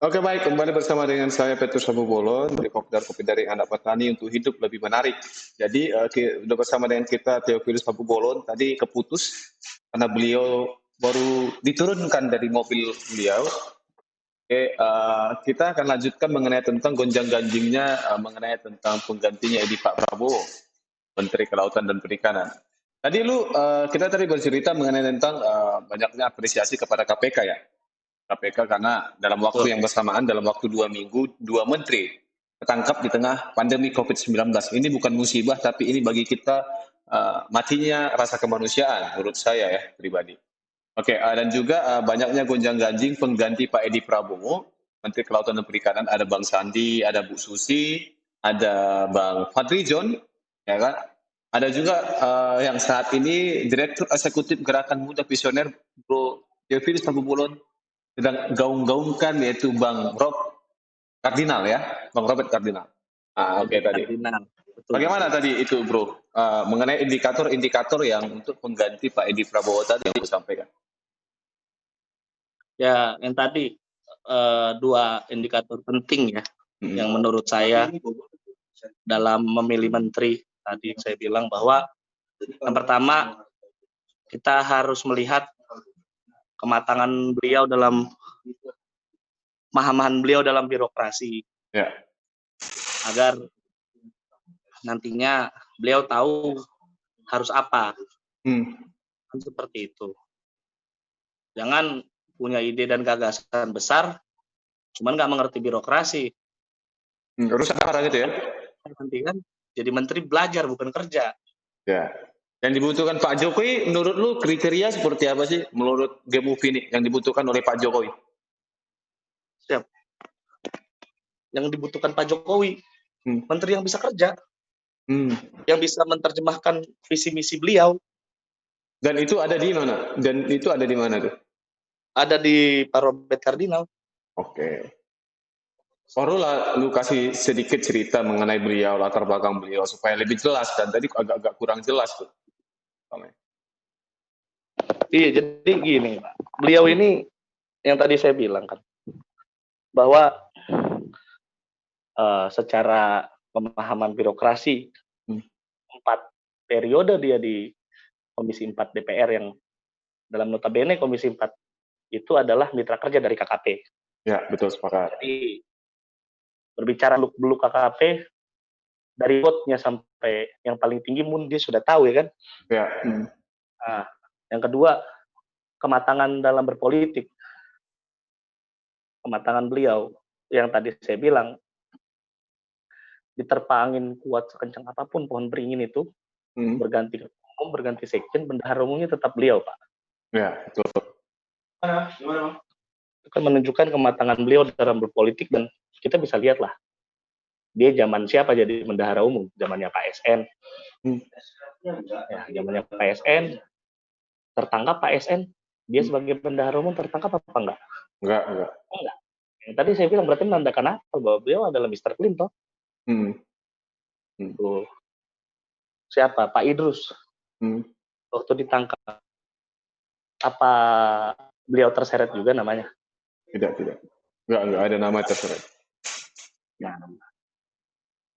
Oke baik, kembali bersama dengan saya Petrus Abubolon dari Kopdar Kopi dari Anak Petani untuk hidup lebih menarik. Jadi udah bersama dengan kita Theophilus Abubolon tadi keputus karena beliau baru diturunkan dari mobil beliau. Oke, kita akan lanjutkan mengenai tentang gonjang-ganjingnya mengenai tentang penggantinya Edi Pak Prabowo, Menteri Kelautan dan Perikanan. Kita tadi bercerita mengenai tentang banyaknya apresiasi kepada KPK ya. KPK karena dalam waktu Betul. yang bersamaan, dalam waktu 2 minggu, 2 menteri tertangkap di tengah pandemi COVID-19. Ini bukan musibah, tapi ini bagi kita matinya rasa kemanusiaan, menurut saya ya pribadi. Oke, dan juga banyaknya gonjang-ganjing pengganti Pak Edi Prabowo, Menteri Kelautan dan Perikanan, ada Bang Sandi, ada Bu Susi, ada Bang Fadlijon, ya kan? Ada juga yang saat ini Direktur Eksekutif Gerakan Muda Visioner, Bro Theophilus Abubolon, sedang gaung-gaungkan yaitu Bang Rob Kardinal ya, Bang Robert Kardinal. Oke tadi. Kardinal. Betul. Bagaimana tadi itu Bro, mengenai indikator-indikator yang untuk pengganti Pak Edi Prabowo tadi yang disampaikan? Ya, yang tadi dua indikator penting ya, yang menurut saya dalam memilih menteri tadi saya bilang bahwa yang pertama kita harus melihat kematangan beliau dalam pemahaman beliau dalam birokrasi. Ya. Agar nantinya beliau tahu harus apa. Kan seperti itu. Jangan punya ide dan gagasan besar, cuman nggak mengerti birokrasi. Rusak parah gitu ya? Nanti kan jadi menteri belajar bukan kerja. Ya. Yang dibutuhkan Pak Jokowi, menurut lu kriteria seperti apa sih menurut Game Movie ini yang dibutuhkan oleh Pak Jokowi? Siap. Yang dibutuhkan Pak Jokowi, menteri yang bisa kerja, yang bisa menerjemahkan visi misi beliau. Dan itu ada di mana? Dan itu ada di mana tuh? Ada di Pak Robert Kardinal. Oke. Baru lah lu kasih sedikit cerita mengenai beliau, latar belakang beliau supaya lebih jelas, dan tadi agak-agak kurang jelas tuh. Iya, jadi gini, Pak. Beliau ini yang tadi saya bilang kan, bahwa secara pemahaman birokrasi, 4 periode dia di Komisi 4 DPR yang dalam notabene Komisi 4 itu adalah mitra kerja dari KKP. Ya, betul, sepakat. Jadi berbicara beluk KKP, dari vote-nya sampai yang paling tinggi dia sudah tahu ya kan. Ya. Nah, yang kedua, kematangan dalam berpolitik. Kematangan beliau yang tadi saya bilang, diterpa angin kuat sekencang apapun pohon beringin itu, berganti umum, berganti sekjen, bendahara umumnya tetap beliau, Pak. Ya, betul. Gimana? Itu kan menunjukkan kematangan beliau dalam berpolitik, dan kita bisa lihat lah, dia zaman siapa jadi bendahara umum? Zamannya Pak SN. Ya, zamannya Pak SN, tertangkap Pak SN, dia sebagai bendahara umum tertangkap apa enggak? Enggak. Enggak. Yang tadi saya bilang berarti menandakan apa? Bahwa beliau adalah Mr. Clean toh. Tuh. Siapa? Pak Idrus. Waktu ditangkap, apa beliau terseret juga namanya? Tidak. Enggak ada nama terseret. Nah,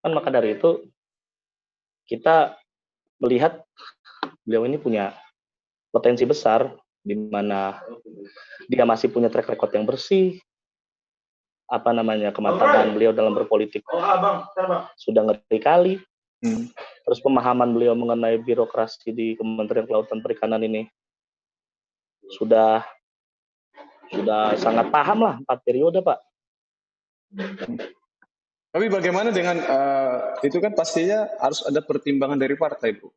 kan maka dari itu kita melihat beliau ini punya potensi besar, di mana dia masih punya track record yang bersih, kematangan beliau dalam berpolitik sudah ngeri kali. Terus pemahaman beliau mengenai birokrasi di Kementerian Kelautan Perikanan ini sudah sangat paham lah, 4 periode, Pak. Tapi bagaimana dengan itu kan pastinya harus ada pertimbangan dari partai, Bu.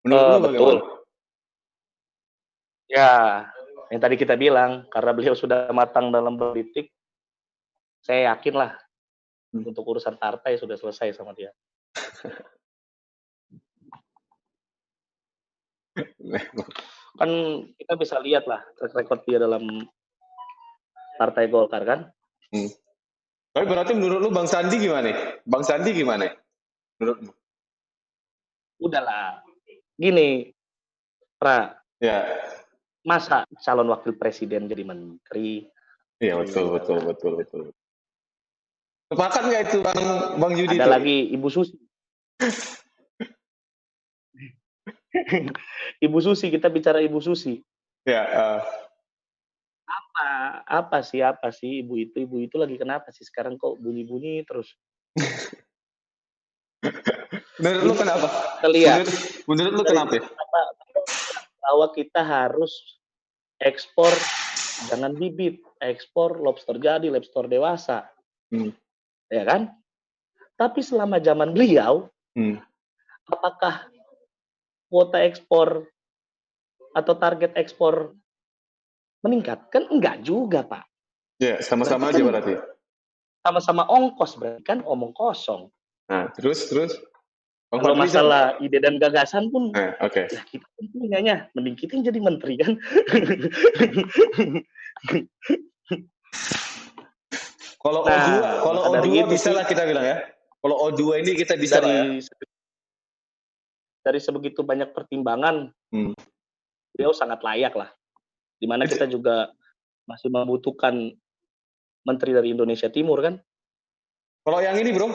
Menurut lu betul. bagaimana? Ya, yang tadi kita bilang, karena beliau sudah matang dalam politik, saya yakin lah untuk urusan partai sudah selesai sama dia. Kan kita bisa lihat lah track record dia dalam Partai Golkar kan. Tapi berarti menurut lu Bang Sandi gimana? Bang Sandi gimana? Menurut lu? Udahlah. Gini, Pra. Ya. Masa calon wakil presiden jadi menteri? Iya, betul. Sepakat nggak itu Bang Yudi Ada tuh? lagi Ibu Susi. Ibu Susi, kita bicara Ibu Susi. Ya, Apa sih ibu itu lagi kenapa sih sekarang kok bunyi-bunyi terus? menurut lu Ini kenapa? kita lihat Menurut lu dari kenapa? apa bahwa kita harus ekspor jangan bibit, ekspor lobster jadi, lobster dewasa, Hmm. ya kan? Tapi selama zaman beliau, Hmm. apakah kuota ekspor atau target ekspor meningkat? Kan enggak juga, Pak. Ya, sama-sama Berarti aja kan berarti. sama-sama ongkos, berarti kan omong kosong. Nah, terus Bang Kalau Fadli masalah ide dan gagasan pun, oke. ya kita kan punyanya, mending kita yang jadi menteri kan. Kalau O2, Nah, kalau maka dari O2 itu bisa sih, lah kita bilang ya. Kalau O2 ini kita bisa lah ya. dari sebegitu banyak pertimbangan, Hmm. beliau sangat layak lah. Dimana kita juga masih membutuhkan menteri dari Indonesia Timur kan. Kalau yang ini bro,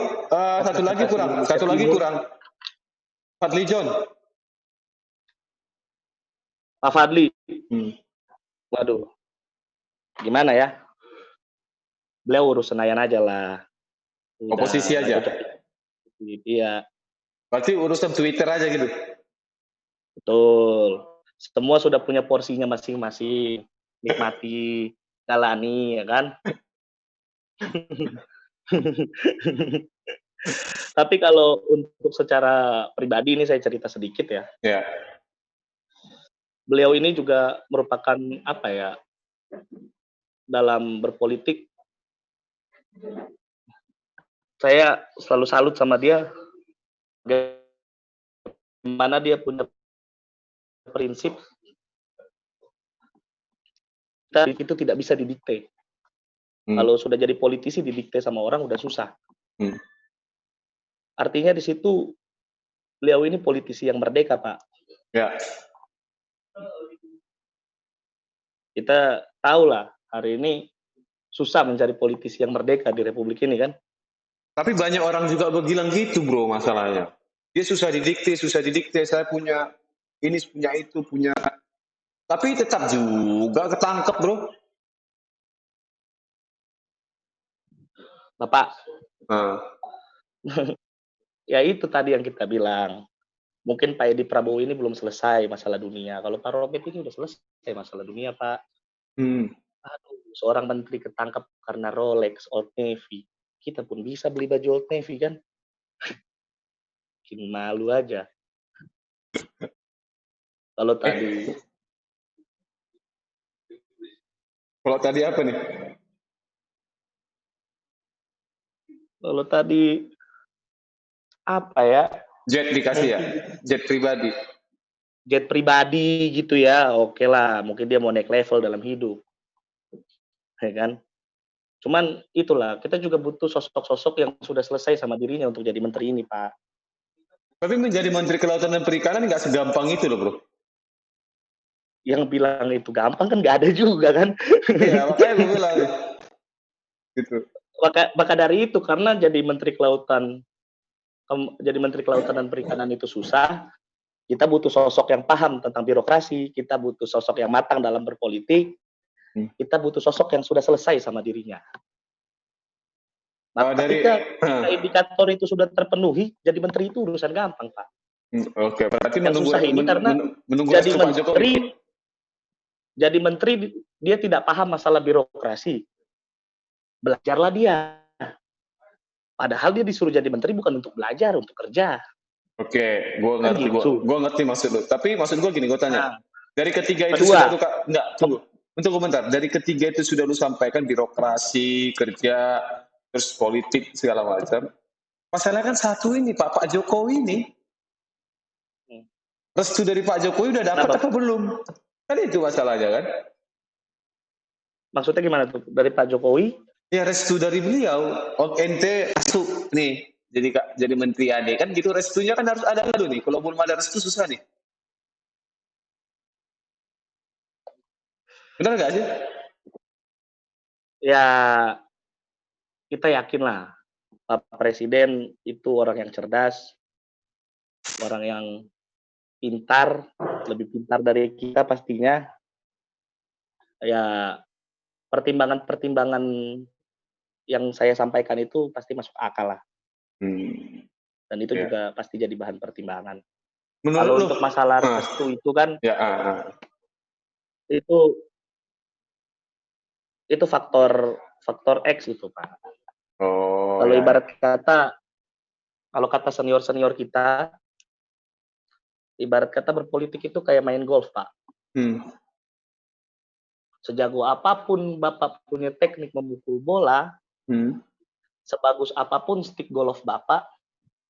satu lagi Representasi kurang, Indonesia satu lagi Timur. kurang. Fadli John. Pak Fadli, Hmm. waduh, gimana ya? Beliau urus Senayan aja lah. Udah, Oposisi nggak aja. cocok. Iya, Berarti urusan Twitter aja gitu. betul. Semua sudah punya porsinya masing-masing. Nikmati, jalani, ya kan? Tapi kalau untuk secara pribadi ini saya cerita sedikit ya. Ya. Beliau ini juga merupakan apa ya? Dalam berpolitik saya selalu salut sama dia. Bagaimana dia punya prinsip kita itu tidak bisa didikte. Kalau sudah jadi politisi didikte sama orang udah susah. Artinya di situ beliau ini politisi yang merdeka, Pak. Ya. Kita tahu lah hari ini susah mencari politisi yang merdeka di Republik ini kan. Tapi banyak orang juga bilang gitu bro masalahnya. Dia susah didikte, saya punya ini, punya itu, punya. Tapi tetap juga ketangkep bro. Bapak, ya itu tadi yang kita bilang. Mungkin Pak Edi Prabowo ini belum selesai masalah dunia. Kalau Pak Robert ini udah selesai masalah dunia, Pak. Aduh, seorang menteri ketangkap karena Rolex, Old Navy. Kita pun bisa beli baju Old Navy kan? Bikin malu aja. Kalau tadi apa nih? Kalau tadi apa ya? Jet dikasih ya? Jet pribadi. Jet pribadi gitu ya, oke lah. Mungkin dia mau naik level dalam hidup. Ya kan? Cuman itulah, kita juga butuh sosok-sosok yang sudah selesai sama dirinya untuk jadi menteri ini, Pak. Tapi menjadi Menteri Kelautan dan Perikanan nggak segampang itu loh, bro. Yang bilang itu gampang kan nggak ada juga kan? Iya, makanya gue bilang gitu. Maka dari itu, karena jadi Menteri Kelautan dan Perikanan itu susah, kita butuh sosok yang paham tentang birokrasi, kita butuh sosok yang matang dalam berpolitik, kita butuh sosok yang sudah selesai sama dirinya. Nah, ketika indikator itu sudah terpenuhi, jadi menteri itu urusan gampang, Pak. Oke, berarti menunggu jadi menteri, jadi menteri dia tidak paham masalah birokrasi. Belajarlah dia. Padahal dia disuruh jadi menteri bukan untuk belajar, untuk kerja. Oke, gue ngerti, gue ngerti maksud lu. Tapi maksud gue gini, gue tanya. Dari ketiga itu sudah tunggu. Untuk komentar. Dari ketiga itu sudah lu sampaikan birokrasi, kerja, terus politik segala macam. Masalahnya kan satu ini Pak Jokowi ini. Restu dari Pak Jokowi udah dapat apa belum? Kan itu masalahnya kan? Maksudnya gimana tuh? Dari Pak Jokowi? Ya restu dari beliau. Ente masuk nih jadi menteri AD kan gitu, restunya kan harus ada dulu nih. Kalau belum ada restu susah nih. Benar nggak sih? Ya, kita yakin lah Pak Presiden itu orang yang cerdas, orang yang pintar, lebih pintar dari kita pastinya. Ya, pertimbangan-pertimbangan yang saya sampaikan itu pasti masuk akal lah, Hmm, dan itu ya. juga pasti jadi bahan pertimbangan. Menurut Kalau lu, untuk masalah ah, restu itu kan, ya, itu itu faktor faktor X itu, Pak. oh Kalau ya, ya. ibarat kata kalau kata senior-senior kita, ibarat kata berpolitik itu kayak main golf, Pak. Hmm, Sejago apapun Bapak punya teknik memukul bola, hmm, sebagus apapun stick golf Bapak,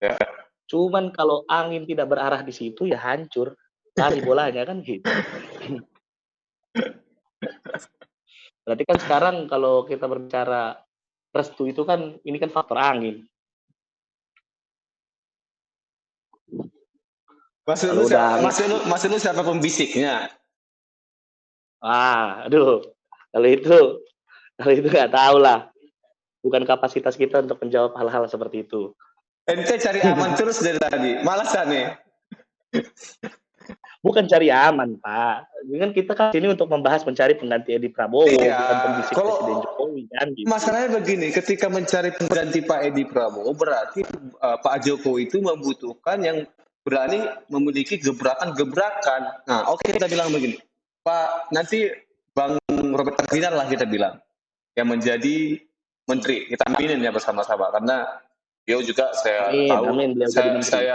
ya. cuman kalau angin tidak berarah di situ ya hancur, lari bolanya kan gitu. Berarti kan sekarang kalau kita berbicara restu itu kan ini kan faktor angin. Kalau udah angin, Maksud lu siapa pembisiknya? aduh, kalau itu kalau itu nggak tahu lah. Bukan kapasitas kita untuk menjawab hal-hal seperti itu. Ente cari aman terus dari tadi. Malasan nih. Bukan cari aman, Pak. Ini kan kita kan sini untuk membahas mencari pengganti Edi Prabowo, Iya, bukan pembisik kalau Presiden Jokowi kan gitu. masalahnya begini, ketika mencari pengganti Pak Edi Prabowo, berarti Pak Jokowi itu membutuhkan yang berani memiliki gebrakan-gebrakan. Nah, oke kita bilang begini, Pak nanti Bang Robert Ferdinand lah kita bilang, yang menjadi menteri. Kita aminin ya bersama-sama, karena beliau juga saya Amin, tahu, amin beliau jadi menteri.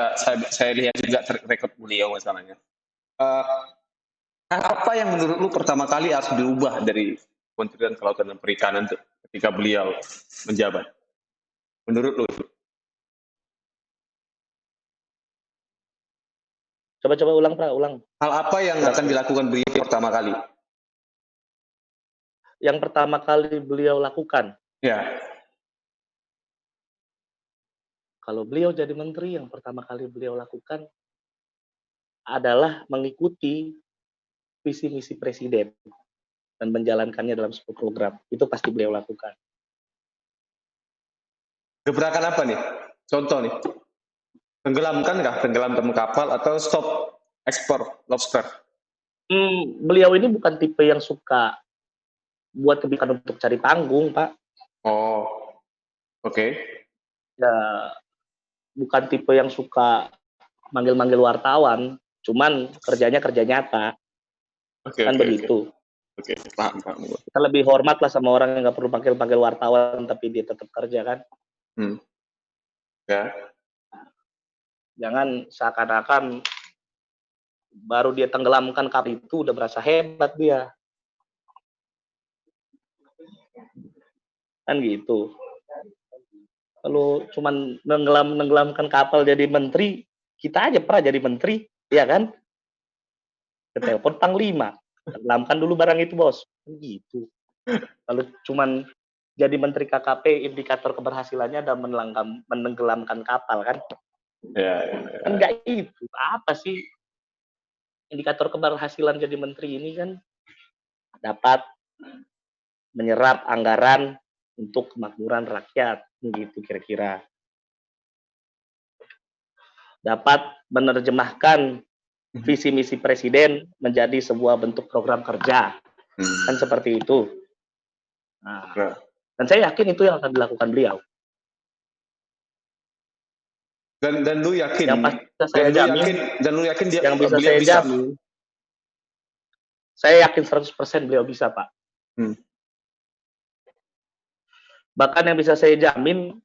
saya lihat juga rekod beliau masalahnya. Uh, Apa yang menurut lu pertama kali harus diubah dari Kementerian Kelautan dan Perikanan tuh ketika beliau menjabat? Menurut lu? Coba-coba ulang, Pak, ulang. Hal apa yang akan dilakukan beliau pertama kali? Yang pertama kali beliau lakukan, Ya, kalau beliau jadi menteri, yang pertama kali beliau lakukan adalah mengikuti visi misi presiden dan menjalankannya dalam sebuah program. Itu pasti beliau lakukan. gebrakan apa nih? Contoh nih, tenggelamkan kah? Tenggelamkan kapal atau stop ekspor lobster? Beliau ini bukan tipe yang suka buat kebijakan untuk cari panggung, Pak. Oh, oke. Okay. Ya, bukan tipe yang suka manggil-manggil wartawan, cuman kerjanya kerja nyata, Oke, kan oke, oke. begitu. Oke, paham, paham. Kita lebih hormat lah sama orang yang nggak perlu panggil-panggil wartawan, tapi dia tetap kerja kan. Ya. Jangan seakan-akan baru dia tenggelamkan kapal itu udah berasa hebat dia. Kan gitu. Kalau cuman nenggelamkan kapal jadi menteri, kita aja pernah jadi menteri, ya kan? Ketelepon panglima, tenggelamkan dulu barang itu bos, kan gitu. Kalau cuman jadi menteri KKP, indikator keberhasilannya adalah menenggelamkan kapal kan? Ya, Kan nggak itu. Apa sih indikator keberhasilan jadi menteri ini kan? Dapat menyerap anggaran untuk kemakmuran rakyat, gitu kira-kira. Dapat menerjemahkan visi misi presiden menjadi sebuah bentuk program kerja, kan seperti itu. Nah, dan saya yakin itu yang akan dilakukan beliau. Dan lu yakin? Yang pasti saya jamin. Dan lu yakin dia yang bisa beliau saya bisa? jamin. Saya yakin 100% beliau bisa, Pak. Bahkan yang bisa saya jamin,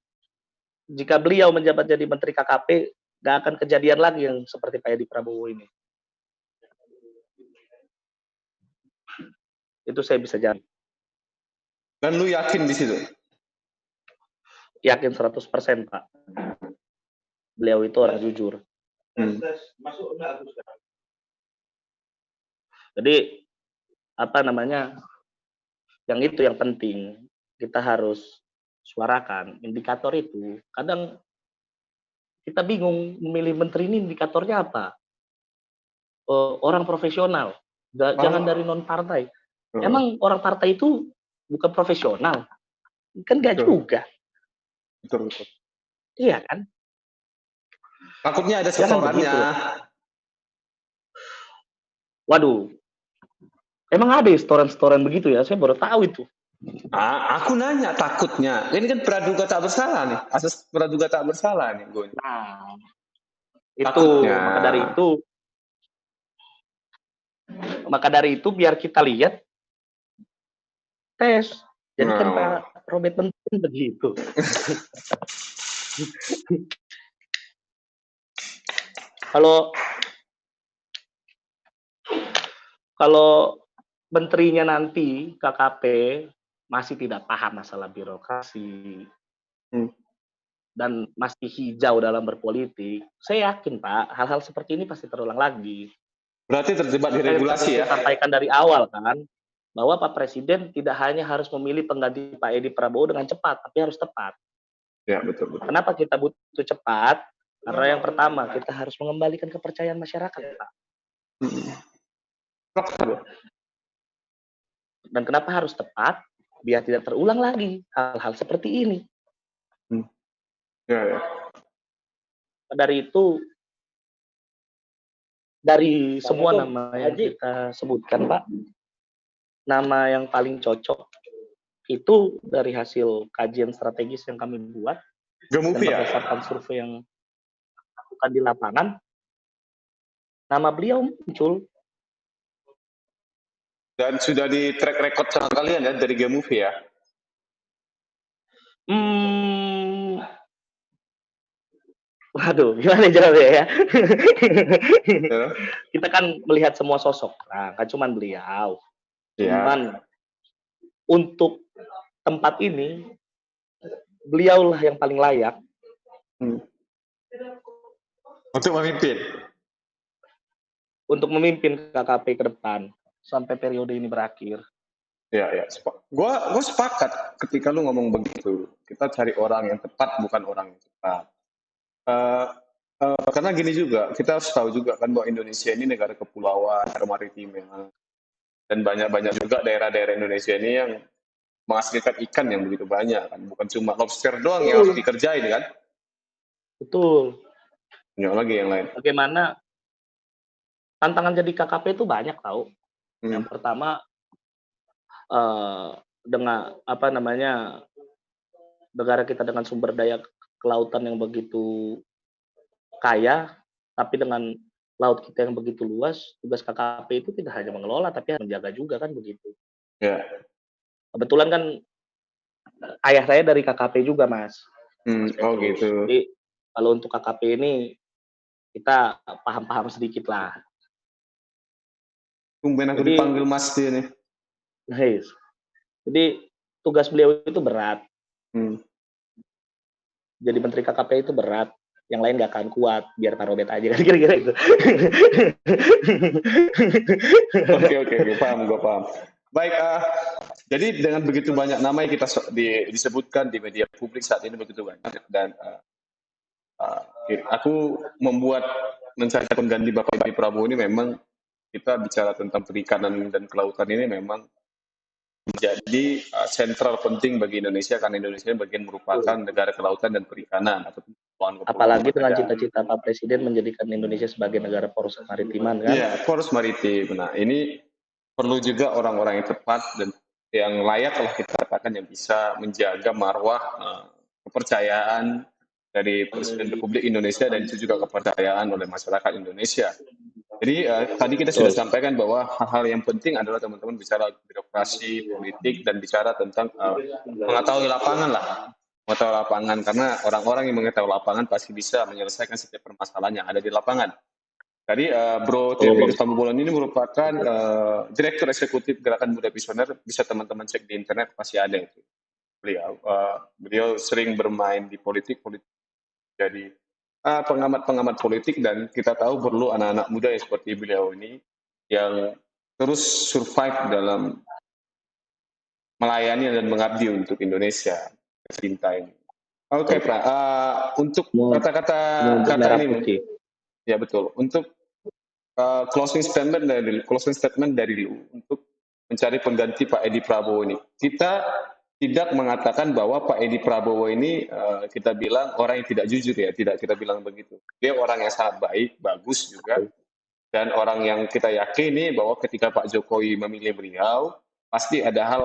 jika beliau menjabat jadi Menteri KKP, nggak akan kejadian lagi yang seperti Pak Edi Prabowo ini. Itu saya bisa jamin. Dan lu yakin di situ? Yakin 100%, Pak. Beliau itu orang jujur. Jadi, apa namanya, yang itu yang penting. Kita harus suarakan. Indikator itu, kadang kita bingung memilih menteri ini indikatornya apa. Orang profesional, jangan dari non-partai. Emang orang partai itu bukan profesional? Kan nggak juga. Betul. Iya kan? Takutnya ada Jangan setorannya. begitu. Waduh, emang ada ya setoran-setoran begitu ya? Saya baru tahu itu. Aku nanya takutnya. Ini kan praduga tak bersalah nih. Asas praduga tak bersalah nih, Gun. Nah, itu Takutnya. maka dari itu biar kita lihat tes. Jadi kan Pak Robert penting begitu. Kalau menterinya nanti KKP masih tidak paham masalah birokrasi dan masih hijau dalam berpolitik, saya yakin Pak, hal-hal seperti ini pasti terulang lagi. Berarti terjebak di regulasi ya? Saya sampaikan dari awal kan, bahwa Pak Presiden tidak hanya harus memilih pengganti Pak Edi Prabowo dengan cepat, tapi harus tepat. Ya, betul. Kenapa kita butuh cepat? Karena yang pertama, kita harus mengembalikan kepercayaan masyarakat, Pak. Dan kenapa harus tepat? Biar tidak terulang lagi hal-hal seperti ini. Ya. Dari itu, dari semua nama yang kita sebutkan, Pak, nama yang paling cocok itu dari hasil kajian strategis yang kami buat dan berdasarkan survei yang dilakukan di lapangan, nama beliau muncul. Dan sudah di track record sama kalian ya dari Gemovie ya? Waduh, gimana jawabnya ya? Kita kan melihat semua sosok, nah, kan cuman beliau. Cuman untuk tempat ini, beliaulah yang paling layak untuk memimpin. Untuk memimpin KKP ke depan sampai periode ini berakhir. Ya. Gua sepakat ketika lu ngomong begitu. Kita cari orang yang tepat, bukan orang yang cepat. Karena gini juga, kita harus tahu juga kan bahwa Indonesia ini negara kepulauan, maritim dan banyak juga daerah-daerah Indonesia ini yang menghasilkan ikan yang begitu banyak kan, bukan cuma lobster doang yang harus dikerjain kan? Betul. Banyak lagi yang lain. Bagaimana tantangan jadi KKP itu banyak tahu. Yang pertama dengan negara kita dengan sumber daya kelautan yang begitu kaya, tapi dengan laut kita yang begitu luas, tugas KKP itu tidak hanya mengelola, tapi harus menjaga juga kan begitu. Ya. Kebetulan kan ayah saya dari KKP juga, Mas. Oh gitu. Jadi kalau untuk KKP ini kita paham-paham sedikit lah. Tumben aku dipanggil Mas dia nih. Nice. Jadi tugas beliau itu berat. Jadi menteri KKP itu berat. Yang lain gak akan kuat, biar Pak Robert aja, kira-kira itu. Oke, paham, gue paham. Baik, jadi dengan begitu banyak nama yang kita disebutkan di media publik saat ini begitu banyak, dan aku mencari pengganti Bapak Edi Prabowo ini memang kita bicara tentang perikanan dan kelautan ini memang menjadi sentral penting bagi Indonesia karena Indonesia bagian merupakan negara kelautan dan perikanan atau apalagi dengan cita-cita Pak Presiden menjadikan Indonesia sebagai negara poros maritiman kan? Iya, poros maritim. Nah, ini perlu juga orang-orang yang tepat dan yang layak kalau kita katakan yang bisa menjaga marwah kepercayaan dari Presiden Republik Indonesia dan itu juga kepercayaan oleh masyarakat Indonesia. Jadi tadi kita sudah sampaikan bahwa hal-hal yang penting adalah teman-teman bicara birokrasi, politik, dan bicara tentang mengetahui lapangan lah. Mengetahui lapangan, karena orang-orang yang mengetahui lapangan pasti bisa menyelesaikan setiap permasalahan yang ada di lapangan. Tadi Bro Theophilus Tambubolon ini merupakan Direktur Eksekutif Gerakan Muda Visioner, bisa teman-teman cek di internet, pasti ada itu. Beliau sering bermain di politik jadi pengamat politik, dan kita tahu perlu anak-anak muda yang seperti beliau ini yang terus survive dalam melayani dan mengabdi untuk Indonesia cinta ini. Oke, Pak. Untuk kata-kata ini, ya betul. Untuk closing statement dari lu untuk mencari pengganti Pak Edi Prabowo ini. Kita tidak mengatakan bahwa Pak Edi Prabowo ini kita bilang orang yang tidak jujur ya, tidak kita bilang begitu. Dia orang yang sangat baik, bagus juga, dan orang yang kita yakini bahwa ketika Pak Jokowi memilih beliau, pasti ada hal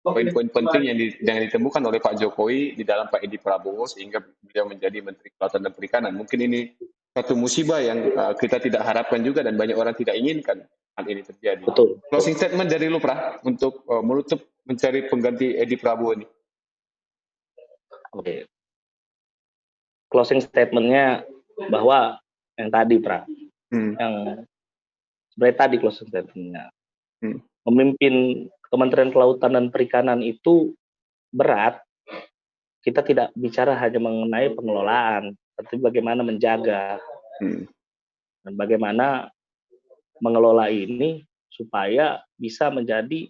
poin-poin penting yang ditemukan oleh Pak Jokowi di dalam Pak Edi Prabowo sehingga beliau menjadi Menteri Kelautan dan Perikanan. Mungkin ini satu musibah yang kita tidak harapkan juga dan banyak orang tidak inginkan hal ini terjadi. Betul. Closing statement dari lu, Pra, untuk menutup mencari pengganti Edi Prabowo ini. Oke. Closing statement-nya bahwa yang tadi, Pra, yang sebenarnya tadi closing statement-nya, memimpin Kementerian Kelautan dan Perikanan itu berat. Kita tidak bicara hanya mengenai pengelolaan, tapi bagaimana menjaga dan bagaimana mengelola ini supaya bisa menjadi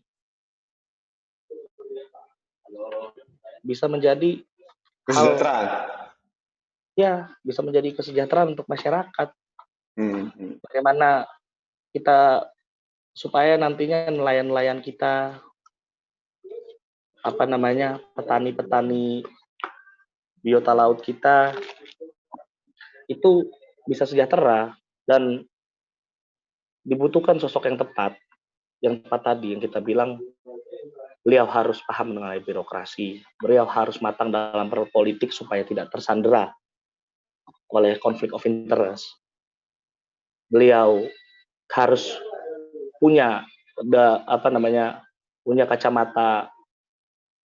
kesejahteraan. Bisa menjadi kesejahteraan untuk masyarakat. Bagaimana kita supaya nantinya nelayan-nelayan kita, petani-petani biota laut kita itu bisa sejahtera, dan dibutuhkan sosok yang tepat tadi yang kita bilang. Beliau harus paham mengenai birokrasi, beliau harus matang dalam berpolitik supaya tidak tersandera oleh konflik of interest. Beliau harus punya kacamata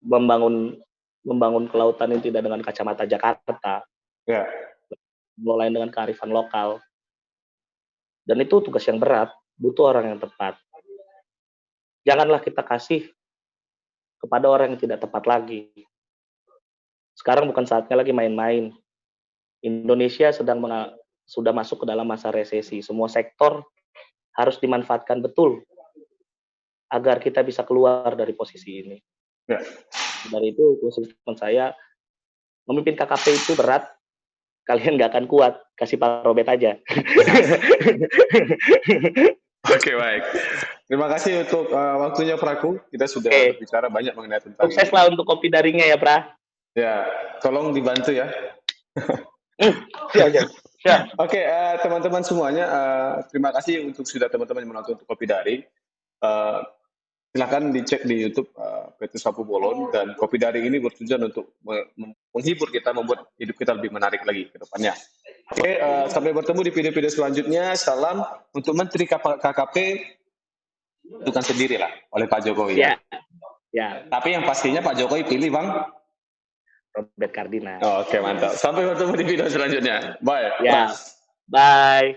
membangun kelautan ini tidak dengan kacamata Jakarta, mulai dengan kearifan lokal, dan itu tugas yang berat, butuh orang yang tepat. Janganlah kita kasih kepada orang yang tidak tepat lagi. Sekarang bukan saatnya lagi main-main. Indonesia sudah masuk ke dalam masa resesi. Semua sektor harus dimanfaatkan betul agar kita bisa keluar dari posisi ini. Dari itu, statement saya, memimpin KKP itu berat, kalian nggak akan kuat, kasih Pak Robert aja. Oke, baik. Terima kasih untuk waktunya, Praku. Kita sudah berbicara banyak mengenai tentang. Sukses lah untuk kopi daringnya ya, Pra. Ya, tolong dibantu ya. Ya. Oke, teman-teman semuanya, terima kasih untuk sudah teman-teman yang menonton untuk kopi daring. Silakan dicek di YouTube Petrus Sapu Bolon, dan kopi daring ini bertujuan untuk menghibur kita, membuat hidup kita lebih menarik lagi ke depannya. Oke, sampai bertemu di video-video selanjutnya. Salam untuk Menteri KKP, tentukan sendirilah oleh Pak Jokowi. Ya. Tapi yang pastinya Pak Jokowi pilih Bang Robert Kardina. Oke, mantap. Sampai bertemu di video selanjutnya. Bye. Bye.